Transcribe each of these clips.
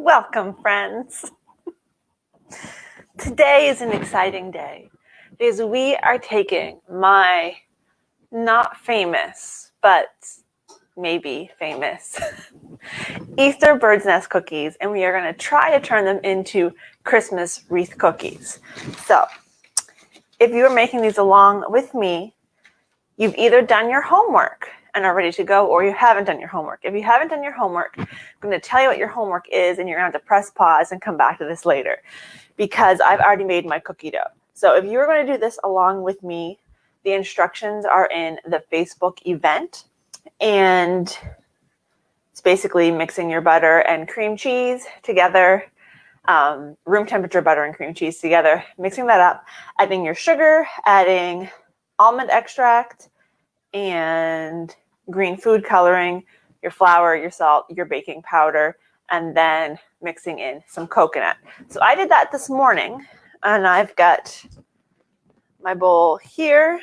Welcome, friends. Today is an exciting day because we are taking my not famous, but maybe famous Easter bird's nest cookies, and we are going to try to turn them into Christmas wreath cookies. So, if you are making these along with me, you've either done your homework and are ready to go, or you haven't done your homework. If you haven't done your homework, I'm going to tell you what your homework is, and you're going to have to press pause and come back to this later because I've already made my cookie dough. So if you're going to do this along with me, the instructions are in the Facebook event, and it's basically mixing your butter and cream cheese together, room temperature butter and cream cheese together, mixing that up, adding your sugar, adding almond extract, and green food coloring, your flour, your salt, your baking powder, and then mixing in some coconut. So I did that this morning, and I've got my bowl here.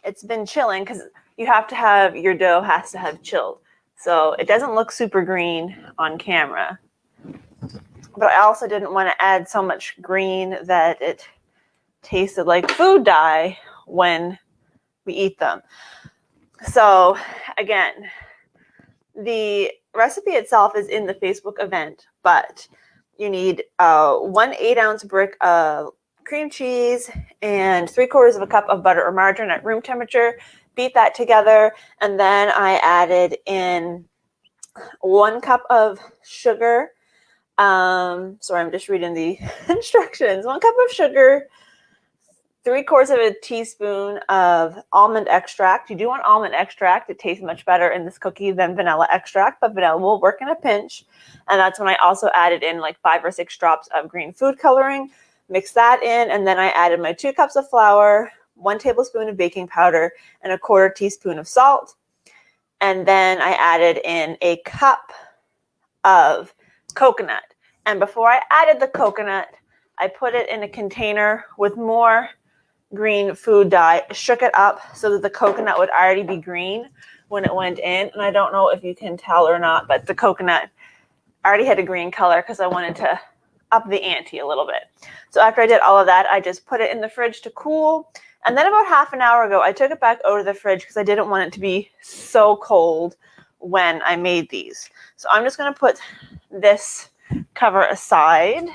It's been chilling because you have to have, your dough has to have chilled. So it doesn't look super green on camera. But I also didn't want to add so much green that it tasted like food dye when we eat them. So again, the recipe itself is in the Facebook event, but you need 1 8-ounce brick of cream cheese and 3/4 cup of butter or margarine at room temperature. Beat that together, and then I added in 1 cup of sugar. Sorry, I'm just reading the instructions. 1 cup of sugar, 3/4 teaspoon of almond extract. You do want almond extract. It tastes much better in this cookie than vanilla extract, but vanilla will work in a pinch. And that's when I also added in like 5 or 6 drops of green food coloring. Mix that in, and then I added my 2 cups of flour, 1 tablespoon of baking powder, and 1/4 teaspoon of salt. And then I added in a cup of coconut. And before I added the coconut, I put it in a container with more green food dye, shook it up so that the coconut would already be green when it went in. And I don't know if you can tell or not, but the coconut already had a green color because I wanted to up the ante a little bit. So after I did all of that, I just put it in the fridge to cool. And then about half an hour ago, I took it back out of the fridge because I didn't want it to be so cold when I made these. So I'm just going to put this cover aside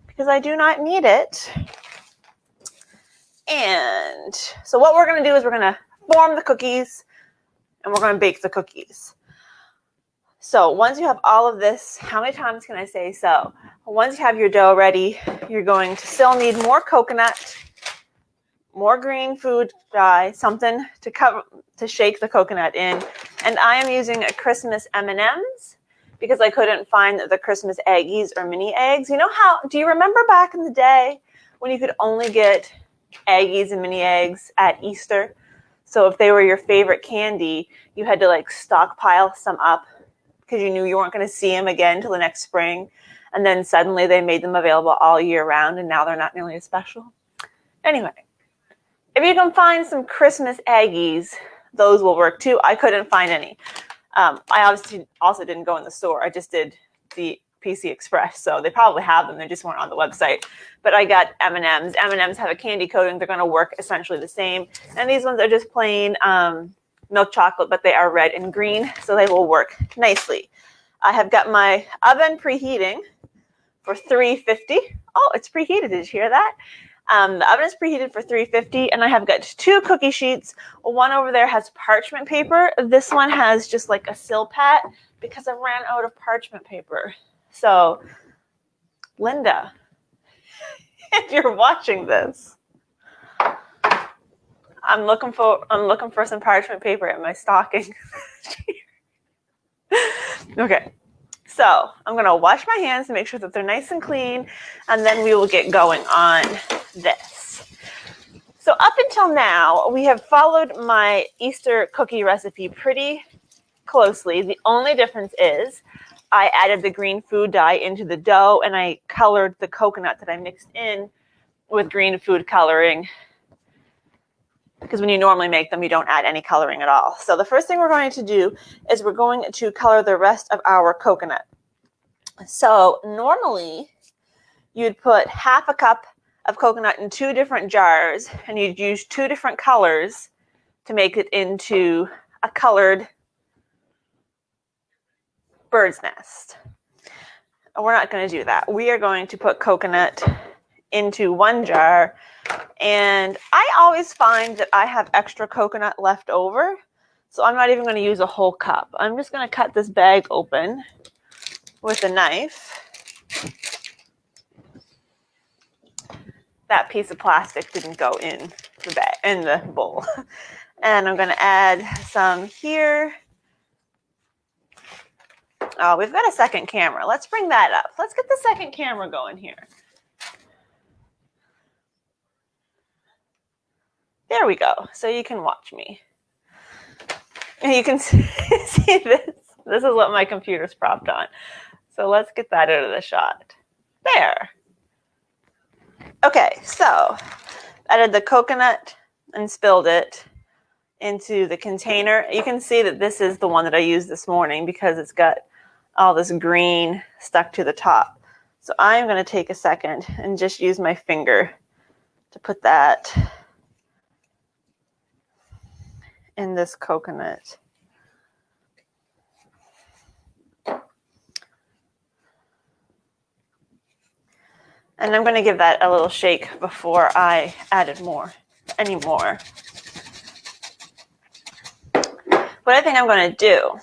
because I do not need it. And so what we're going to do is we're going to form the cookies and we're going to bake the cookies. So once you have all of this, how many times can I say so? Once you have your dough ready, you're going to still need more coconut, more green food dye, something to cover, to shake the coconut in. And I am using a Christmas M&Ms because I couldn't find the Christmas eggies or mini eggs. You know how, do you remember back in the day when you could only get eggies and mini eggs at Easter? So if they were your favorite candy, you had to like stockpile some up because you knew you weren't going to see them again till the next spring. And then suddenly they made them available all year round, and now they're not nearly as special. Anyway, if you can find some Christmas eggies, those will work too. I couldn't find any. I obviously also didn't go in the store. I just did the PC Express, so they probably have them. They just weren't on the website. But I got M&Ms. M&Ms have a candy coating. They're going to work essentially the same. And these ones are just plain milk chocolate, but they are red and green, so they will work nicely. I have got my oven preheating for 350. Oh, it's preheated. Did you hear that? The oven is preheated for 350, and I have got 2 cookie sheets. One over there has parchment paper. This one has just like a Silpat because I ran out of parchment paper. So, Linda, if you're watching this, I'm looking for some parchment paper in my stocking. Okay, so I'm gonna wash my hands to make sure that they're nice and clean, and then we will get going on this. So up until now, we have followed my Easter cookie recipe pretty closely. The only difference is I added the green food dye into the dough, and I colored the coconut that I mixed in with green food coloring, because when you normally make them, you don't add any coloring at all. So the first thing we're going to do is we're going to color the rest of our coconut. So normally you'd put half a cup of coconut in 2 different jars, and you'd use 2 different colors to make it into a colored bird's nest. We're not going to do that. We are going to put coconut into 1 jar, and I always find that I have extra coconut left over, so I'm not even going to use a whole cup. I'm just going to cut this bag open with a knife. That piece of plastic didn't go in the bag, in the bowl. And I'm going to add some here. Oh, we've got a second camera. Let's bring that up. Let's get the second camera going here. There we go. So you can watch me. And you can see this. This is what my computer's propped on. So let's get that out of the shot. There. Okay, so added the coconut and spilled it into the container. You can see that this is the one that I used this morning because it's got all this green stuck to the top. So I'm going to take a second and just use my finger to put that in this coconut. And I'm going to give that a little shake before I added any more. What I think I'm going to do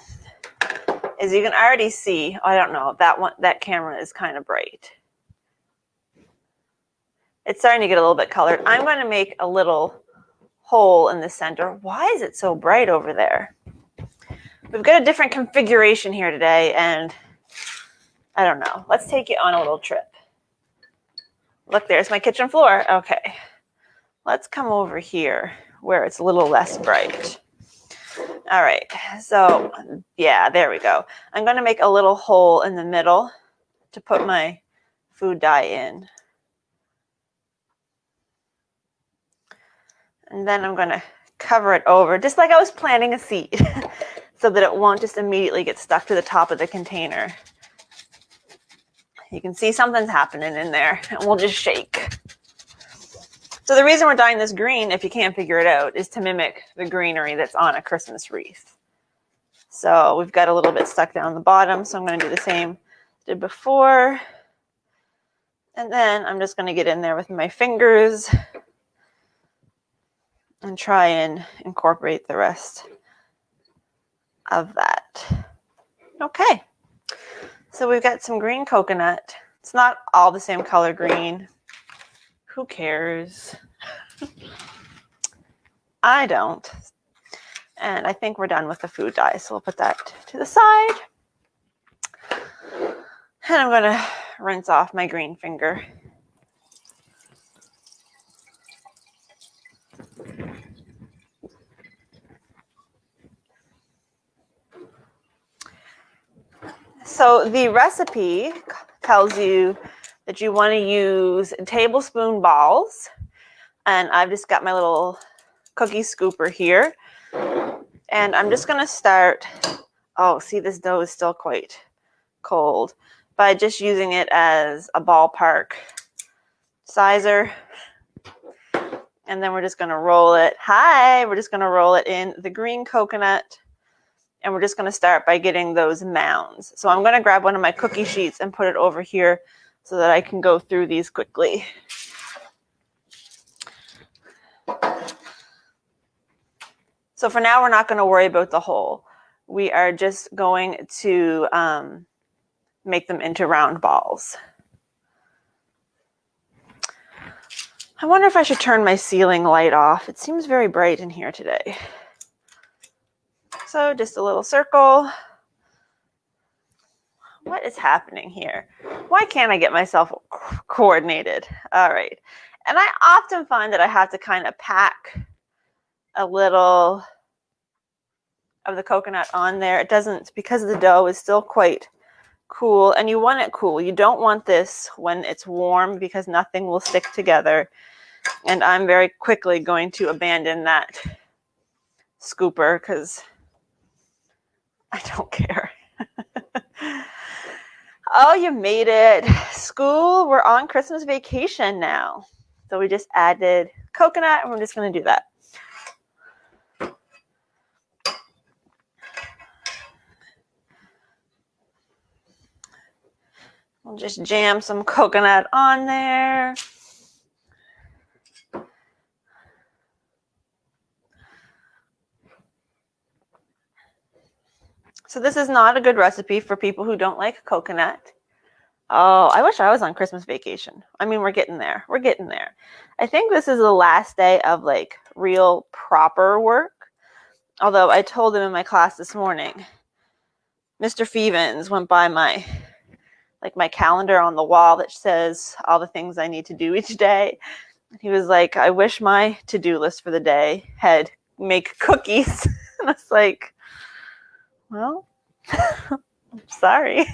is, you can already see, I don't know, that camera is kind of bright. It's starting to get a little bit colored. I'm going to make a little hole in the center. Why is it so bright over there? We've got a different configuration here today, and I don't know. Let's take you on a little trip. Look, there's my kitchen floor. Okay. Let's come over here where it's a little less bright. All right. So, yeah, there we go. I'm going to make a little hole in the middle to put my food dye in. And then I'm going to cover it over, just like I was planting a seed, so that it won't just immediately get stuck to the top of the container. You can see something's happening in there, and we'll just shake. So the reason we're dyeing this green, if you can't figure it out, is to mimic the greenery that's on a Christmas wreath. So we've got a little bit stuck down the bottom, so I'm going to do the same as I did before. And then I'm just going to get in there with my fingers and try and incorporate the rest of that. Okay. So we've got some green coconut. It's not all the same color green. Who cares? I don't. And I think we're done with the food dye, so we'll put that to the side. And I'm going to rinse off my green finger. So the recipe tells you that you want to use tablespoon balls. And I've just got my little cookie scooper here. And I'm just going to start, oh, see, this dough is still quite cold, by just using it as a ballpark sizer. And then we're just going to roll it. We're just going to roll it in the green coconut. And we're just going to start by getting those mounds. So I'm going to grab one of my cookie sheets and put it over here so that I can go through these quickly. So for now, we're not going to worry about the hole. We are just going to make them into round balls. I wonder if I should turn my ceiling light off. It seems very bright in here today. So just a little circle. What is happening here? Why can't I get myself coordinated? All right. And I often find that I have to kind of pack a little of the coconut on there. It doesn't, because the dough is still quite cool, and you want it cool. You don't want this when it's warm, because nothing will stick together. And I'm very quickly going to abandon that scooper because I don't care. Oh, you made it. School, we're on Christmas vacation now. So we just added coconut, and we're just going to do that. We'll just jam some coconut on there. So this is not a good recipe for people who don't like coconut. Oh, I wish I was on Christmas vacation. I mean, we're getting there. We're getting there. I think this is the last day of like real proper work. Although I told him in my class this morning, Mr. Fevens went by my calendar on the wall that says all the things I need to do each day. He was like, I wish my to-do list for the day had make cookies. And I was like, well, I'm sorry.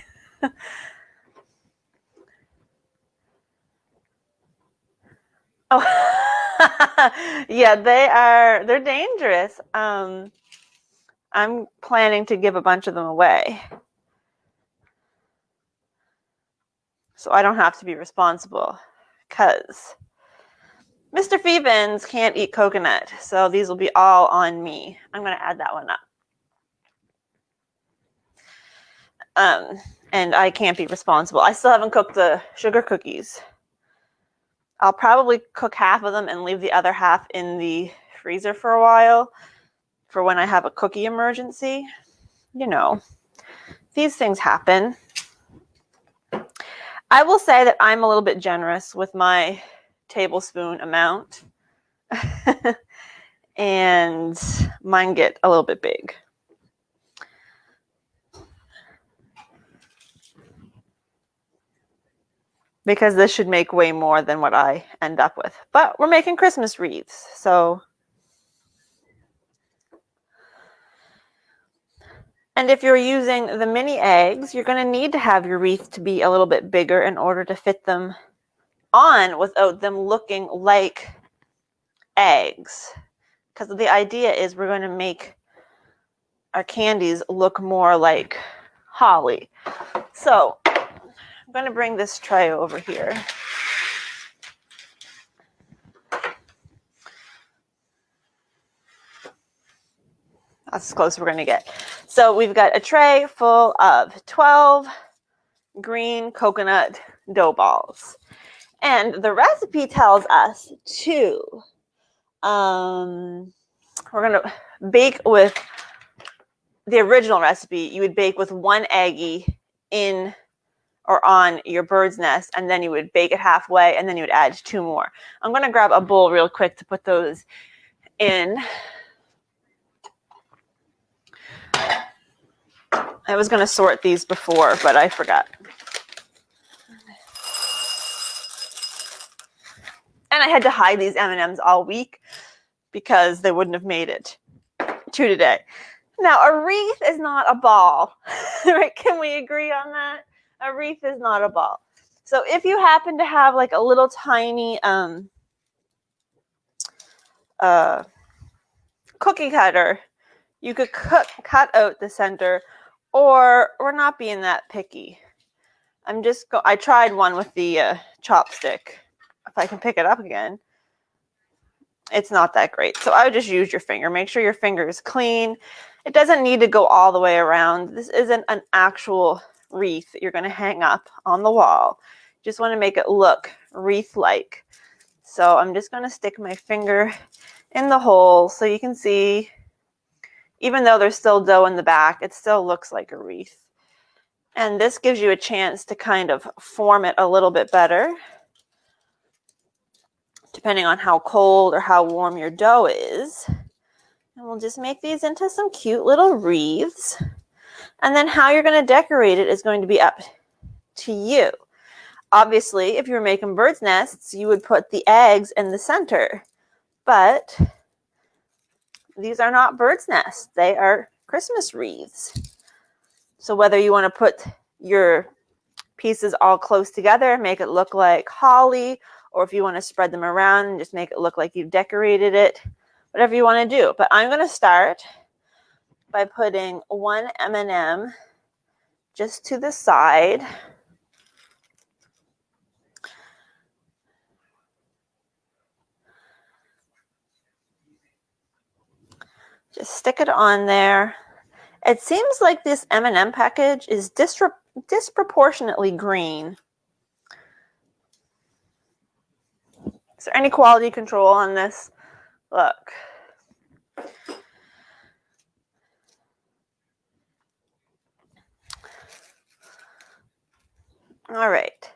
Oh, yeah, they're dangerous. I'm planning to give a bunch of them away, so I don't have to be responsible, because Mr. Fevens can't eat coconut, so these will be all on me. I'm going to add that one up. And I can't be responsible. I still haven't cooked the sugar cookies. I'll probably cook half of them and leave the other half in the freezer for a while for when I have a cookie emergency. You know, these things happen. I will say that I'm a little bit generous with my tablespoon amount. And mine get a little bit big. Because this should make way more than what I end up with. But we're making Christmas wreaths, so. And if you're using the mini eggs, you're going to need to have your wreath to be a little bit bigger in order to fit them on without them looking like eggs. Because the idea is we're going to make our candies look more like holly. So I'm going to bring this tray over here. That's as close as we're going to get. So we've got a tray full of 12 green coconut dough balls. And the recipe tells us to, we're going to bake with, the original recipe, you would bake with one eggie in or on your bird's nest, and then you would bake it halfway, and then you would add 2 more. I'm going to grab a bowl real quick to put those in. I was going to sort these before, but I forgot. And I had to hide these M&Ms all week because they wouldn't have made it to today. Now, a wreath is not a ball, right? Can we agree on that? A wreath is not a ball. So if you happen to have like a little tiny cookie cutter, you could cut out the center, or we're not being that picky. I tried one with the chopstick. If I can pick it up again, it's not that great. So I would just use your finger. Make sure your finger is clean. It doesn't need to go all the way around. This isn't an actual wreath that you're going to hang up on the wall. Just want to make it look wreath-like. So I'm just going to stick my finger in the hole so you can see, even though there's still dough in the back, it still looks like a wreath. And this gives you a chance to kind of form it a little bit better, depending on how cold or how warm your dough is. And we'll just make these into some cute little wreaths. And then how you're going to decorate it is going to be up to you. Obviously, if you were making bird's nests, you would put the eggs in the center. But these are not bird's nests. They are Christmas wreaths. So whether you want to put your pieces all close together, make it look like holly, or if you want to spread them around and just make it look like you've decorated it, whatever you want to do. But I'm going to start by putting one M&M just to the side. Just stick it on there. It seems like this M&M package is disproportionately green. Is there any quality control on this? Look. All right.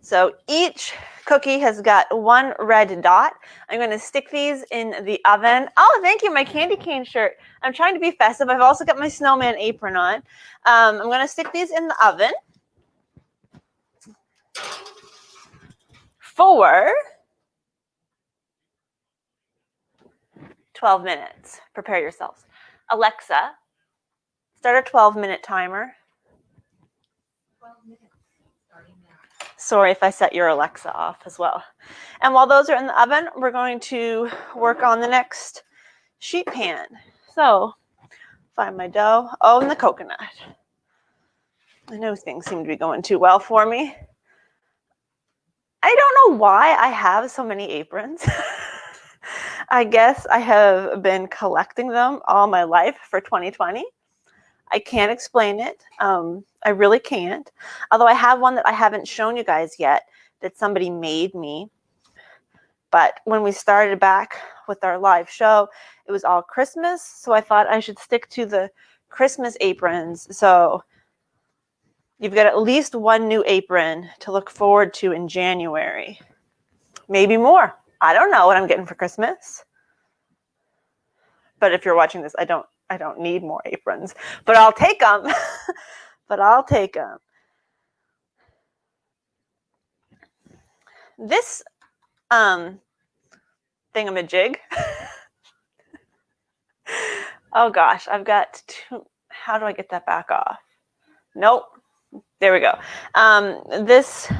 So each cookie has got one red dot. I'm going to stick these in the oven. Oh, thank you, my candy cane shirt. I'm trying to be festive. I've also got my snowman apron on. I'm going to stick these in the oven for 12 minutes. Prepare yourselves. Alexa, start a 12-minute timer. 12 minutes. Sorry if I set your Alexa off as well. And while those are in the oven, we're going to work on the next sheet pan. So, find my dough. Oh, and the coconut. I know things seem to be going too well for me. I don't know why I have so many aprons. I guess I have been collecting them all my life for 2020. I can't explain it. I really can't. Although I have one that I haven't shown you guys yet that somebody made me. But when we started back with our live show, it was all Christmas. So I thought I should stick to the Christmas aprons. So you've got at least one new apron to look forward to in January. Maybe more. I don't know what I'm getting for Christmas. But if you're watching this, I don't need more aprons. But I'll take them. But I'll take them. This thingamajig. Oh gosh, I've got two. How do I get that back off? Nope. There we go. This,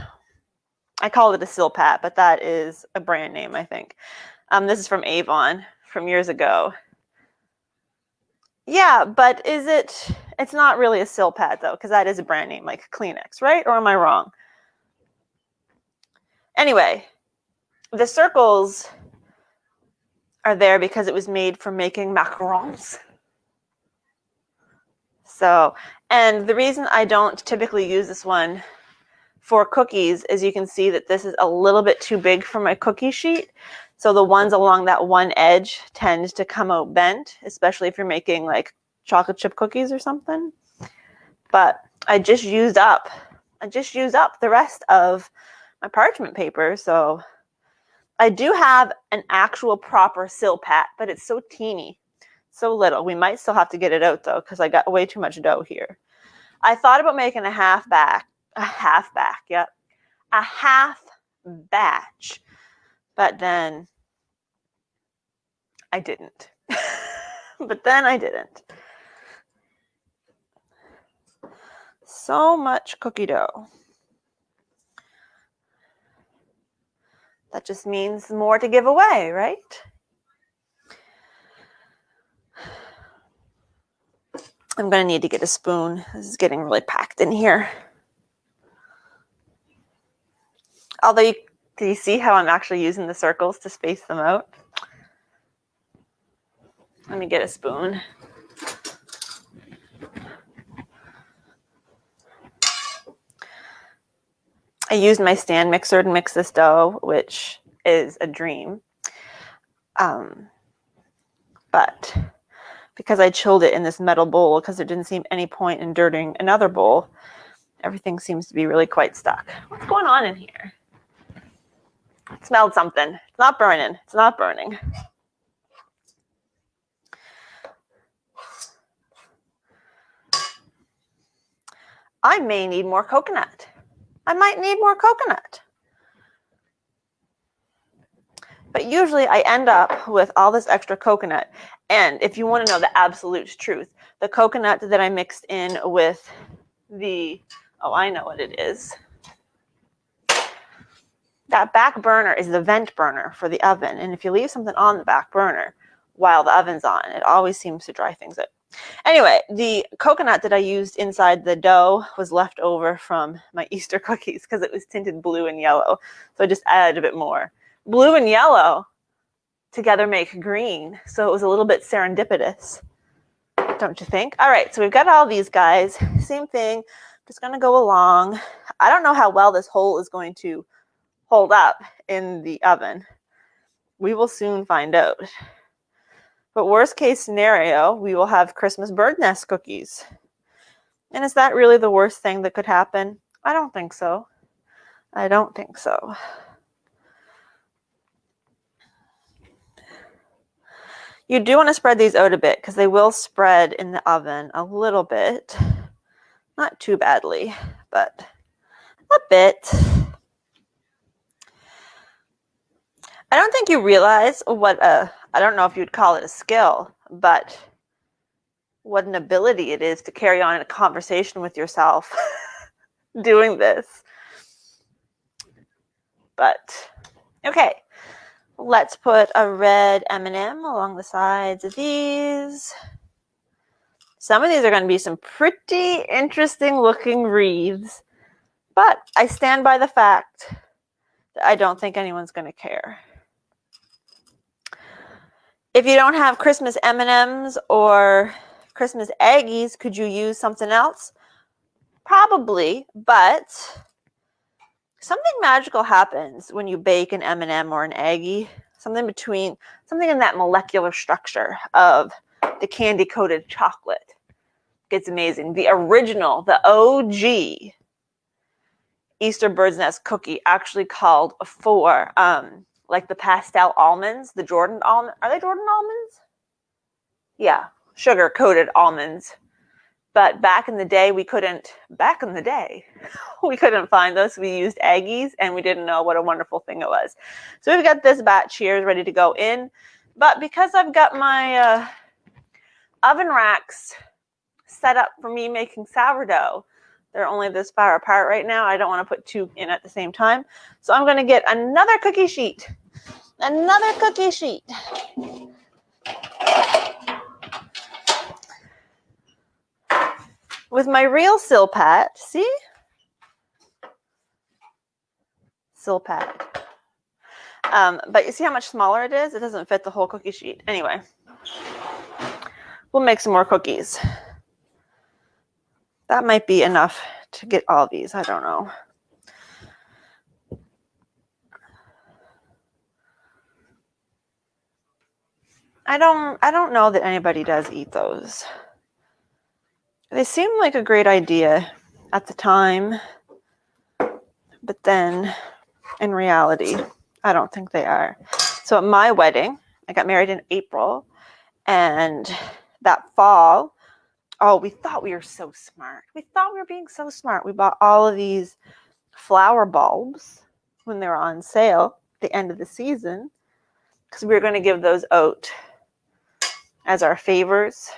I call it a Silpat, but that is a brand name, I think. This is from Avon from years ago. Yeah, but it's not really a Silpat though, because that is a brand name like Kleenex, right? Or am I wrong? Anyway, the circles are there because it was made for making macarons. So, and the reason I don't typically use this one for cookies is you can see that this is a little bit too big for my cookie sheet. So the ones along that one edge tend to come out bent, especially if you're making like chocolate chip cookies or something. But I just used up the rest of my parchment paper. So I do have an actual proper Silpat, but it's so teeny, so little. We might still have to get it out though, because I got way too much dough here. I thought about making a half batch, but then I didn't. So much cookie dough. That just means more to give away, right? I'm going to need to get a spoon. This is getting really packed in here. Although, do you see how I'm actually using the circles to space them out? Let me get a spoon. I used my stand mixer to mix this dough, which is a dream. But because I chilled it in this metal bowl, because there didn't seem any point in dirtying another bowl, everything seems to be really quite stuck. What's going on in here? It smelled something. It's not burning. It's not burning. I may need more coconut. I might need more coconut. But usually I end up with all this extra coconut. And if you want to know the absolute truth, the coconut that I mixed in with the, oh, I know what it is. That back burner is the vent burner for the oven. And if you leave something on the back burner while the oven's on, it always seems to dry things out. Anyway, the coconut that I used inside the dough was left over from my Easter cookies because it was tinted blue and yellow. So I just added a bit more. Blue and yellow. together make green. So it was a little bit serendipitous, don't you think? All right, so we've got all these guys. Same thing. Just going to go along. I don't know how well this hole is going to hold up in the oven. We will soon find out. But worst case scenario, we will have Christmas bird nest cookies. And is that really the worst thing that could happen? I don't think so. I don't think so. You do want to spread these out a bit because they will spread in the oven a little bit. Not too badly, but a bit. I don't think you realize I don't know if you'd call it a skill, but what an ability it is to carry on a conversation with yourself doing this. But, okay. Let's put a red M&M along the sides of these. Some of these are going to be some pretty interesting looking wreaths, but I stand by the fact that I don't think anyone's going to care. If you don't have Christmas M&Ms or Christmas Aggies, could you use something else? Probably, but something magical happens when you bake an M&M or an Aggie. Something in that molecular structure of the candy-coated chocolate. It's amazing. The original, the OG Easter Bird's Nest cookie actually called for like the pastel almonds, the Jordan almond. Are they Jordan almonds? Yeah, sugar-coated almonds. But back in the day, we couldn't find those. We used Aggies, and we didn't know what a wonderful thing it was. So we've got this batch here ready to go in. But because I've got my oven racks set up for me making sourdough, they're only this far apart right now. I don't want to put two in at the same time. So I'm going to get another cookie sheet. Another cookie sheet. With my real Silpat, see? Silpat. But you see how much smaller it is? It doesn't fit the whole cookie sheet. Anyway, we'll make some more cookies. That might be enough to get all these. I don't know. I don't know that anybody does eat those. They seem like a great idea at the time, but then in reality, I don't think they are. So at my wedding, I got married in April, and that fall, we thought we were so smart. We thought we were being so smart. We bought all of these flower bulbs when they were on sale at the end of the season because we were going to give those out as our favors.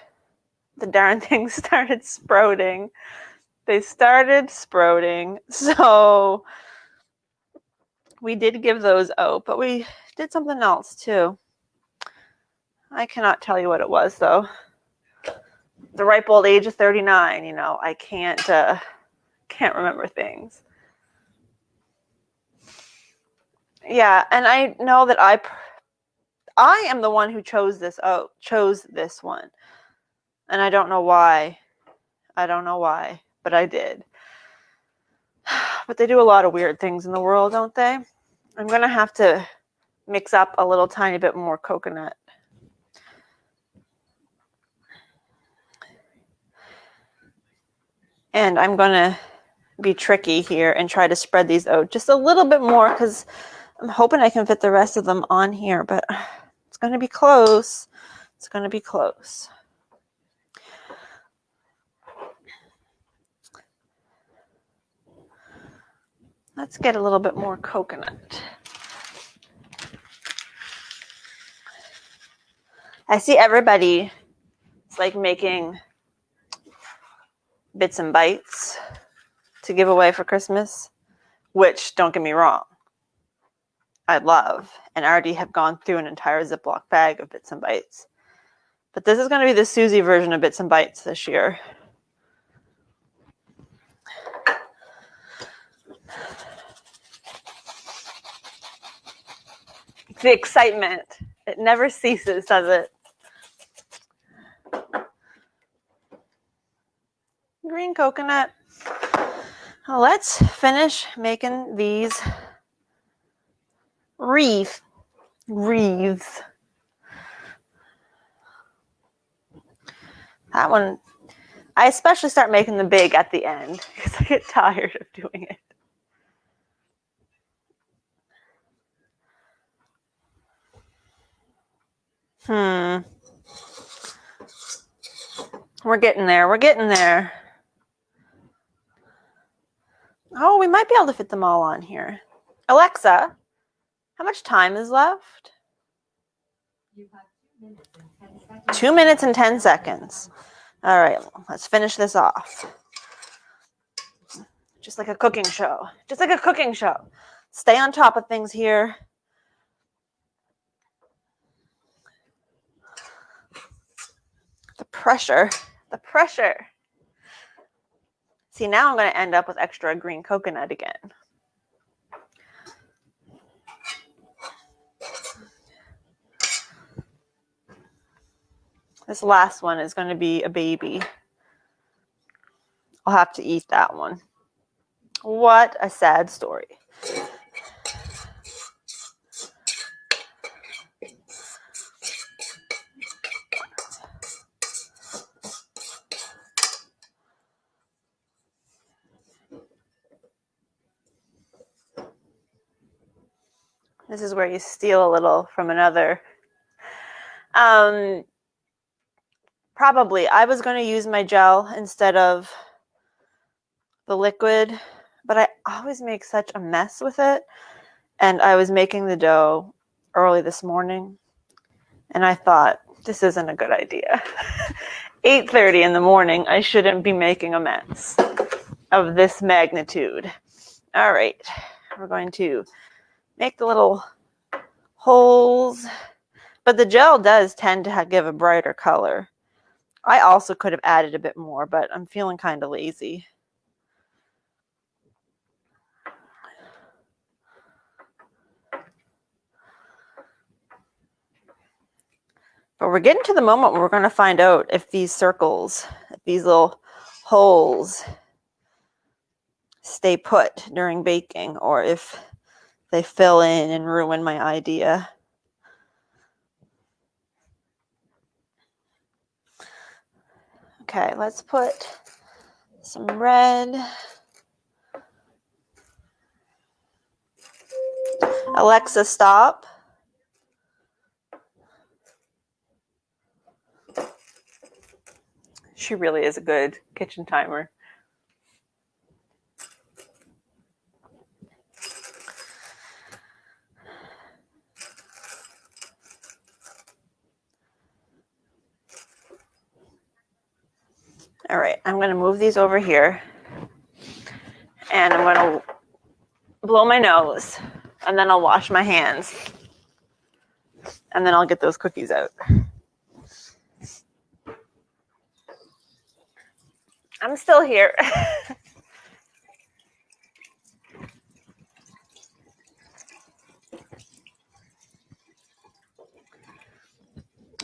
The darn things started sprouting. They started sprouting. So we did give those out, but we did something else too. I cannot tell you what it was though. The ripe old age of 39, I can't remember things. Yeah, and I know that I am the one who chose this one. And I don't know why. But I did. But they do a lot of weird things in the world, don't they? I'm going to have to mix up a little tiny bit more coconut. And I'm going to be tricky here and try to spread these out just a little bit more because I'm hoping I can fit the rest of them on here, but it's going to be close. It's going to be close. Let's get a little bit more coconut. I see everybody is like making bits and bites to give away for Christmas, which, don't get me wrong, I love, and already have gone through an entire Ziploc bag of bits and bites. But this is going to be the Susie version of bits and bites this year. The excitement It never ceases, does it? Green coconut. Well, let's finish making these wreaths. That one, I especially start making them big at the end because I get tired of doing it. We're getting there. We're getting there. Oh, we might be able to fit them all on here. Alexa, how much time is left? You have 2 minutes and 10 seconds. 2 minutes and 10 seconds. All right, let's finish this off. Just like a cooking show. Just like a cooking show. Stay on top of things here. The pressure. The pressure. See, now I'm going to end up with extra green coconut again. This last one is going to be a baby. I'll have to eat that one. What a sad story. This is where you steal a little from another. Probably. I was going to use my gel instead of the liquid, but I always make such a mess with it. And I was making the dough early this morning, and I thought, this isn't a good idea. 8:30 in the morning, I shouldn't be making a mess of this magnitude. All right, we're going to make the little holes, but the gel does tend to give a brighter color. I also could have added a bit more, but I'm feeling kind of lazy. But we're getting to the moment where we're going to find out if these circles, if these little holes stay put during baking or if they fill in and ruin my idea. Okay, let's put some red. Alexa, stop. She really is a good kitchen timer. All right, I'm going to move these over here, and I'm going to blow my nose, and then I'll wash my hands, and then I'll get those cookies out. I'm still here.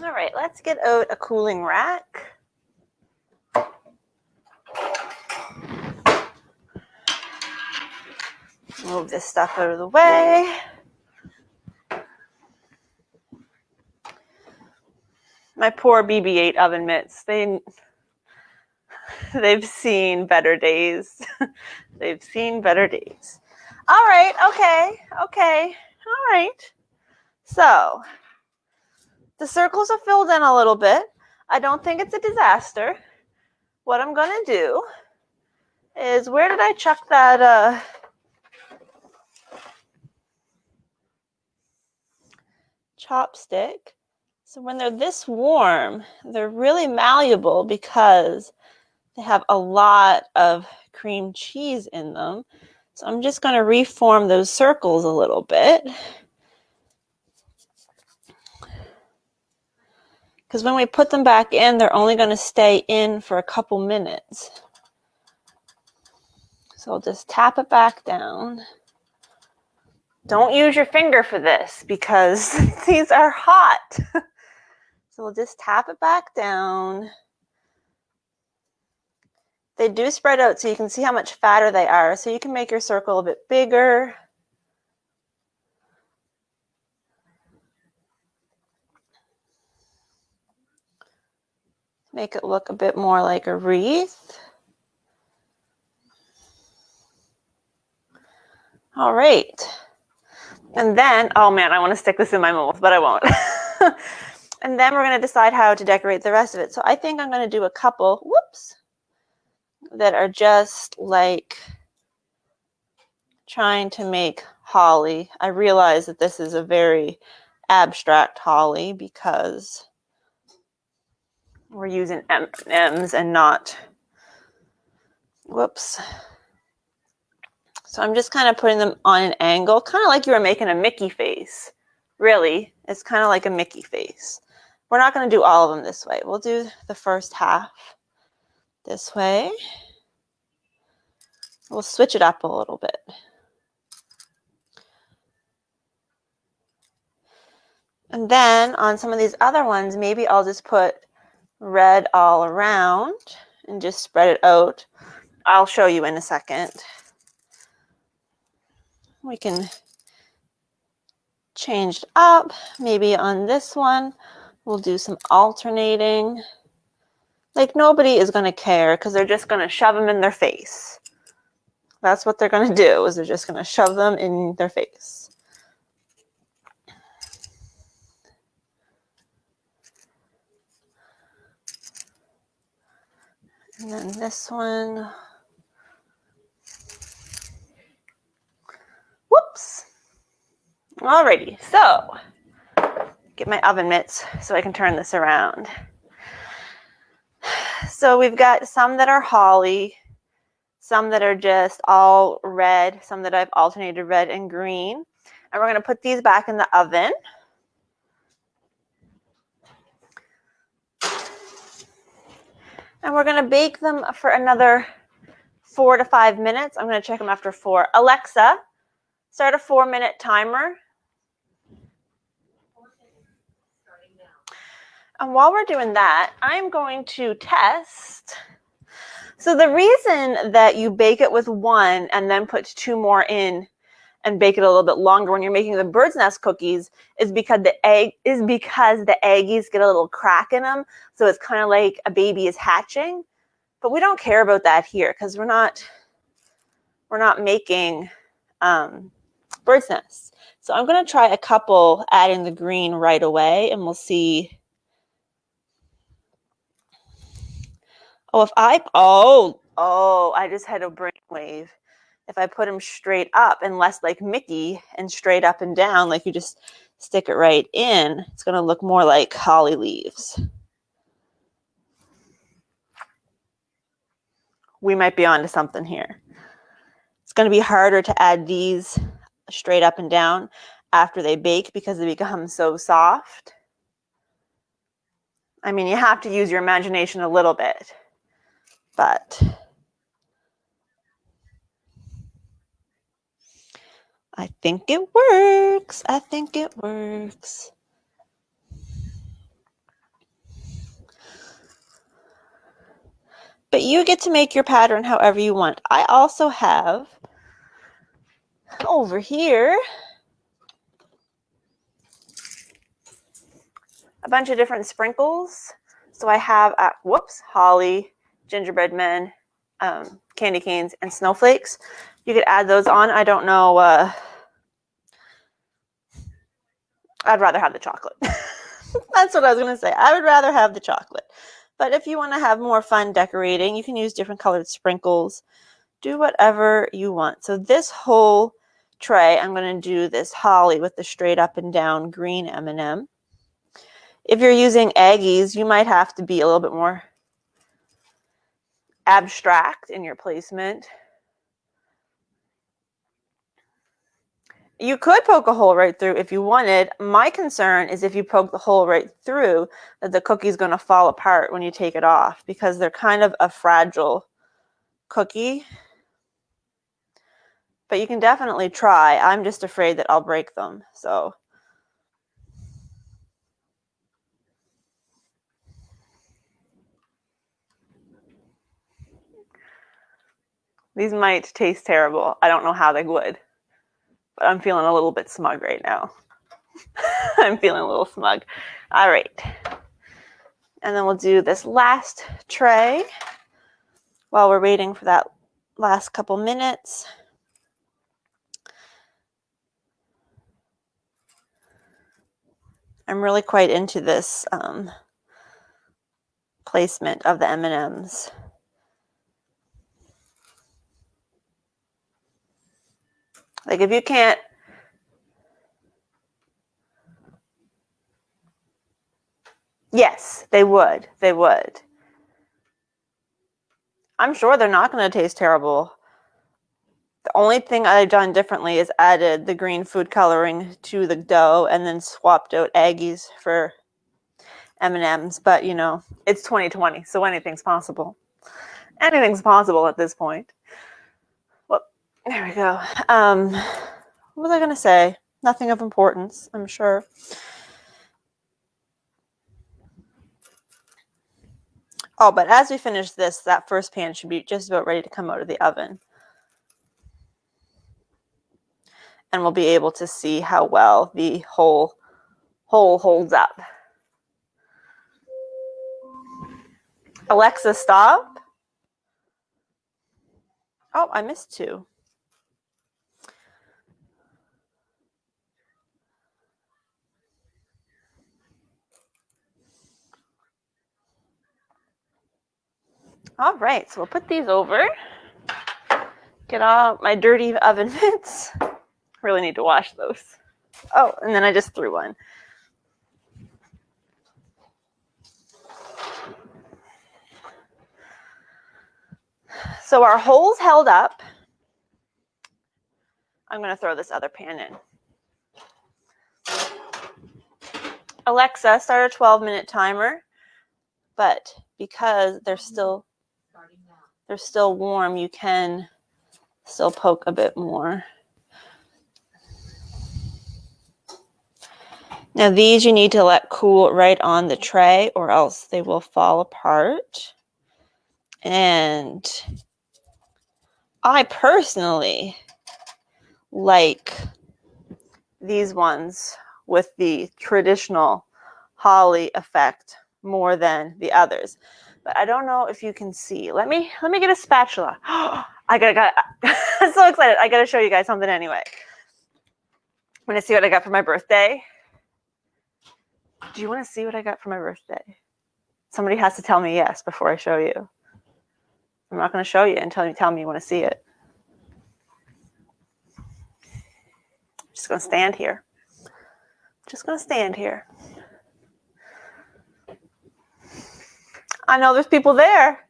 All right, let's get out a cooling rack. Move this stuff out of the way. My poor BB-8 oven mitts, they've seen better days. They've seen better days. All right, okay. All right. So, the circles are filled in a little bit. I don't think it's a disaster. What I'm going to do is, where did I chuck that chopstick? So when they're this warm, they're really malleable because they have a lot of cream cheese in them. So I'm just going to reform those circles a little bit. Because when we put them back in, they're only going to stay in for a couple minutes. So I'll just tap it back down. Don't use your finger for this because these are hot. So we'll just tap it back down. They do spread out so you can see how much fatter they are. So you can make your circle a bit bigger. Make it look a bit more like a wreath. All right. And then, oh man, I want to stick this in my mouth, but I won't. And then we're going to decide how to decorate the rest of it. So I think I'm going to do a couple, whoops, that are just like trying to make holly. I realize that this is a very abstract holly because we're using M&Ms and not, whoops. So I'm just kind of putting them on an angle, kind of like you were making a Mickey face. Really, it's kind of like a Mickey face. We're not going to do all of them this way. We'll do the first half this way. We'll switch it up a little bit. And then on some of these other ones, maybe I'll just put red all around and just spread it out. I'll show you in a second. We can change it up. Maybe on this one, we'll do some alternating. Like nobody is going to care because they're just going to shove them in their face. That's what they're going to do, is they're just going to shove them in their face. And then this one. Whoops. Alrighty, so get my oven mitts so I can turn this around. So we've got some that are holly, some that are just all red, some that I've alternated red and green. And we're going to put these back in the oven. And we're going to bake them for another 4 to 5 minutes. I'm going to check them after 4. Alexa, start a 4-minute timer. And while we're doing that, I'm going to test. So the reason that you bake it with 1 and then put 2 more in and bake it a little bit longer when you're making the bird's nest cookies is because the eggies get a little crack in them. So it's kind of like a baby is hatching. But we don't care about that here because we're not making bird's nests. So I'm going to try a couple adding the green right away, and we'll see. I just had a brainwave. If I put them straight up and less like Mickey and straight up and down, like you just stick it right in, it's going to look more like holly leaves. We might be onto something here. It's going to be harder to add these straight up and down after they bake because they become so soft. I mean, you have to use your imagination a little bit, but I think it works. I think it works. But you get to make your pattern however you want. I also have over here a bunch of different sprinkles. So I have, holly, gingerbread men, candy canes, and snowflakes. You could add those on. I don't know. I'd rather have the chocolate. That's what I was going to say. I would rather have the chocolate. But if you want to have more fun decorating, you can use different colored sprinkles. Do whatever you want. So this whole tray, I'm going to do this holly with the straight up and down green M&M. If you're using Aggies, you might have to be a little bit more abstract in your placement. You could poke a hole right through if you wanted. My concern is if you poke the hole right through, that the cookie's going to fall apart when you take it off because they're kind of a fragile cookie. But you can definitely try. I'm just afraid that I'll break them. So these might taste terrible. I don't know how they would, but I'm feeling a little bit smug right now. I'm feeling a little smug. All right. And then we'll do this last tray while we're waiting for that last couple minutes. I'm really quite into this placement of the M&Ms. Like if you can't, yes, they would. They would. I'm sure they're not going to taste terrible. The only thing I've done differently is added the green food coloring to the dough and then swapped out Aggies for M&Ms. But, you know, it's 2020, so anything's possible. Anything's possible at this point. Well, there we go. What was I going to say? Nothing of importance, I'm sure. Oh, but as we finish this, that first pan should be just about ready to come out of the oven. And we'll be able to see how well the whole holds up. Alexa, stop. Oh, I missed two. All right, so we'll put these over. Get out my dirty oven mitts. Really need to wash those. Oh, and then I just threw one. So our holes held up. I'm going to throw this other pan in. Alexa, start a 12-minute timer. But because they're still warm, you can still poke a bit more. Now these you need to let cool right on the tray or else they will fall apart. And I personally like these ones with the traditional holly effect more than the others. But I don't know if you can see. Let me get a spatula. I'm so excited. I got to show you guys something anyway. Want to see what I got for my birthday? Do you want to see what I got for my birthday? Somebody has to tell me yes before I show you. I'm not going to show you until you tell me you want to see it. I'm just going to stand here. I know there's people there.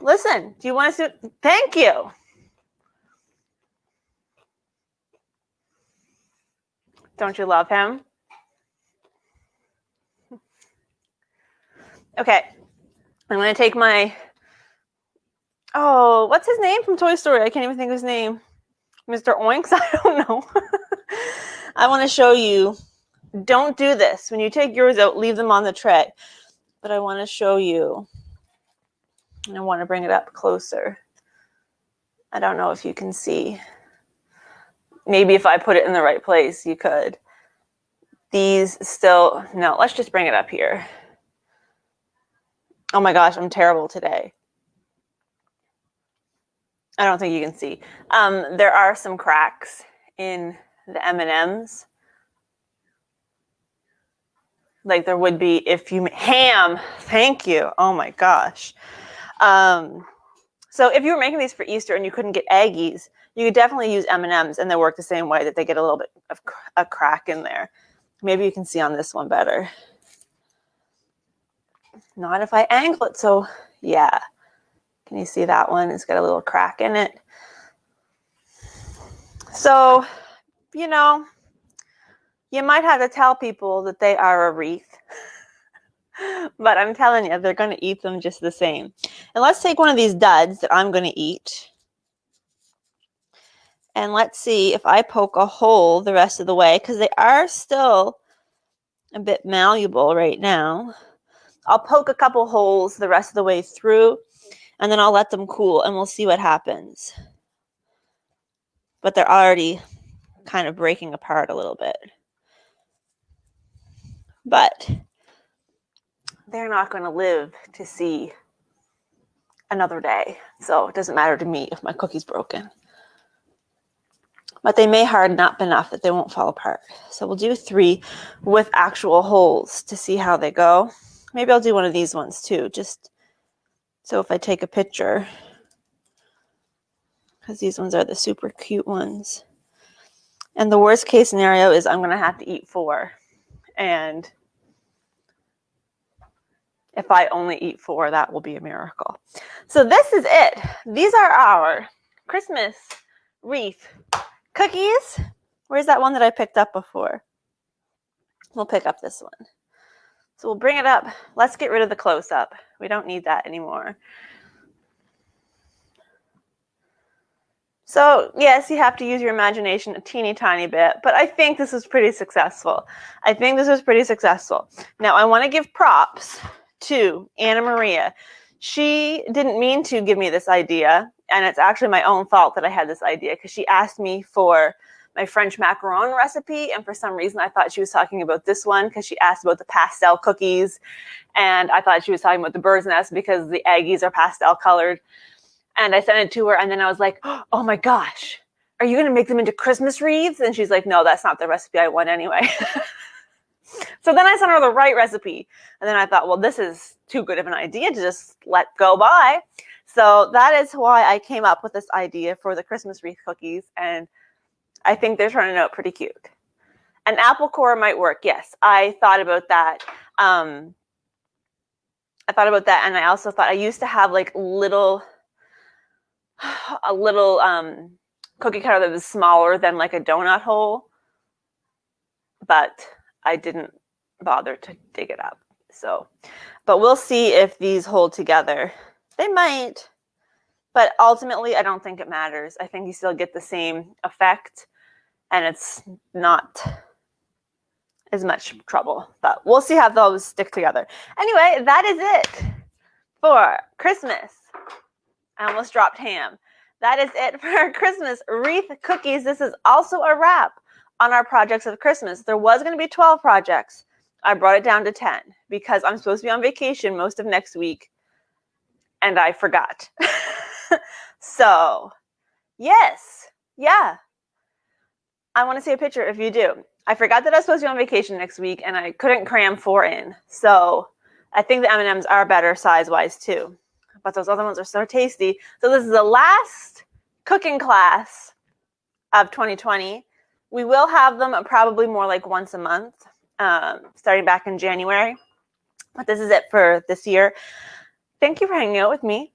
Listen, do you want to see? Thank you. Don't you love him? Okay. I'm going to take my... Oh, what's his name from Toy Story? I can't even think of his name. Mr. Oinks? I don't know. I want to show you. Don't do this. When you take yours out, leave them on the tray. But I want to show you. And I want to bring it up closer. I don't know if you can see. Maybe if I put it in the right place, you could. These still... No, let's just bring it up here. Oh my gosh, I'm terrible today. I don't think you can see. There are some cracks in the M&Ms. Like there would be if you... Ham! Thank you. Oh my gosh. So if you were making these for Easter and you couldn't get Aggies, you could definitely use M&Ms and they work the same way, that they get a little bit of a crack in there. Maybe you can see on this one better. Not if I angle it. So yeah. Can you see that one? It's got a little crack in it. So, you know, you might have to tell people that they are a wreath. But I'm telling you, they're going to eat them just the same. And let's take one of these duds that I'm going to eat. And let's see if I poke a hole the rest of the way, because they are still a bit malleable right now. I'll poke a couple holes the rest of the way through, and then I'll let them cool, and we'll see what happens. But they're already kind of breaking apart a little bit. But they're not going to live to see another day, so it doesn't matter to me if my cookie's broken. But they may harden up enough that they won't fall apart. So we'll do 3 with actual holes to see how they go. Maybe I'll do one of these ones too, just so if I take a picture, because these ones are the super cute ones. And the worst case scenario is I'm going to have to eat 4. And if I only eat 4, that will be a miracle. So this is it. These are our Christmas wreath cookies. Where's that one that I picked up before? We'll pick up this one. So we'll bring it up. Let's get rid of the close-up. We don't need that anymore. So yes, you have to use your imagination a teeny tiny bit, but I think this is pretty successful. Now I want to give props to Anna Maria. She didn't mean to give me this idea, and it's actually my own fault that I had this idea, because she asked me for my French macaron recipe, and for some reason I thought she was talking about this one, because she asked about the pastel cookies, and I thought she was talking about the bird's nest because the Aggies are pastel colored. And I sent it to her, and then I was like, oh my gosh, are you going to make them into Christmas wreaths? And she's like, no, that's not the recipe I want anyway. So then I sent her the right recipe. And then I thought, well, this is too good of an idea to just let go by. So that is why I came up with this idea for the Christmas wreath cookies. And I think they're turning out pretty cute. An apple core might work. Yes, I thought about that. And I also thought I used to have like a little cookie cutter that was smaller than like a donut hole, but I didn't bother to dig it up. So, but we'll see if these hold together. They might, but ultimately I don't think it matters. I think you still get the same effect, and it's not as much trouble, but we'll see how those stick together. Anyway, that is it for Christmas. I almost dropped ham. That is it for our Christmas wreath cookies. This is also a wrap on our projects of Christmas. There was going to be 12 projects. I brought it down to 10 because I'm supposed to be on vacation most of next week, and I forgot. So, yes, yeah. I want to see a picture if you do. I forgot that I was supposed to be on vacation next week, and I couldn't cram 4 in. So, I think the M&Ms are better size-wise too. But those other ones are so tasty. So this is the last cooking class of 2020. We will have them probably more like once a month, starting back in January. But this is it for this year. Thank you for hanging out with me.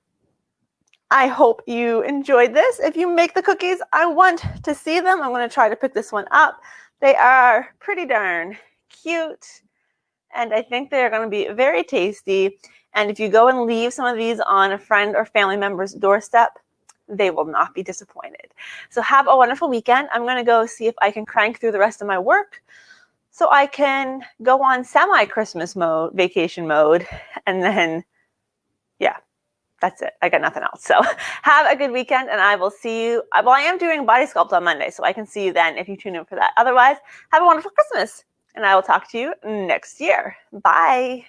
I hope you enjoyed this. If you make the cookies, I want to see them. I'm going to try to pick this one up. They are pretty darn cute, and I think they're going to be very tasty. And if you go and leave some of these on a friend or family member's doorstep, they will not be disappointed. So have a wonderful weekend. I'm going to go see if I can crank through the rest of my work so I can go on semi-Christmas mode, vacation mode, and then, yeah, that's it. I got nothing else. So have a good weekend, and I will see you. Well, I am doing body sculpt on Monday, so I can see you then if you tune in for that. Otherwise, have a wonderful Christmas, and I will talk to you next year. Bye.